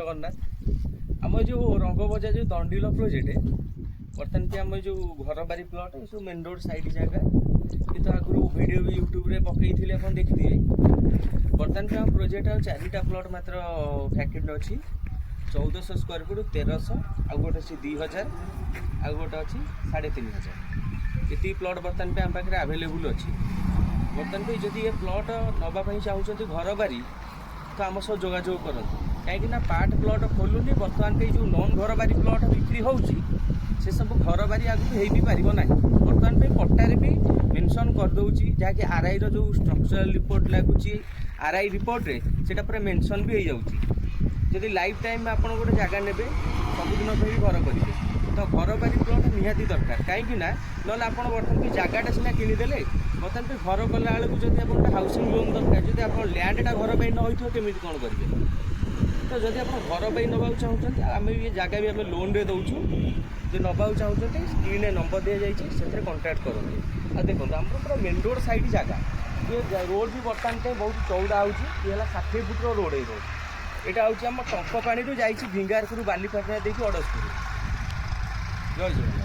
जगन्नाथ आम जो रंगबजा जो दंडिल प्रोजेक्ट बर्तमान पे आम जो घर बारी प्लट ये सब मेन रोड साइड जगह कि आगु वीडियो भी यूट्यूब रे पकई आप देखिए बर्तमान पे आम प्रोजेक्ट आ 4टा प्लट मात्र भैकेंट अच्छी 1400 स्क्वायर फुट 1300 आ गोटे अच्छी 2000 आ गोटे अच्छी 3500 ये प्लट बर्तमान पे आम पाखे आवेलेबुल अच्छी बर्तमान पे जदि ये प्लट नापी चाहते घर बारी तो आम सब जोगाजोग करते कहीं पार्ट प्लट खोलुनी बर्तमान पे जो नॉन घर बारी प्लट बिक्री होची से सब घर बारी आगे हो भी पार ना बर्तमान पे पट्टारे भी मेंशन करदे जहाँकि आरआई जो स्ट्रक्चरल रिपोर्ट लगुच आरआई रिपोर्ट रे सेटा पूरा मेंशन भी हो जाऊँगी जदि लाइफ टाइम आप गोटे जगह ने सबुदिन भी घर करेंगे तो घर बारी प्लट निहाती दरकार कहीं ना ना आप बर्तमान भी जगहटा सीना किनीदे बर्तमान पे घर कला बेलू जब आप हाउसिंग लोन दरकार जब आप लैंडटा घर पर न हो केमी कौन करेंगे तो जब आप घर पर नवा चाहते आम ये जगह भी आम लोन रे दौचु जो नवा चाहते स्क्रीन नंबर दी जाइए से कंटाक्ट करेंगे आ देखो आम पूरा मेन रोड साइड जगह ये रोड भी बर्तमान पे बहुत चौड़ा होगा 60 फुट रोड ये रोड यहाँ हूँ आम टंक पानी जाइए भिंगारपुर बालीपाटना देखिए अड़सपुर जय जगन्नाथ।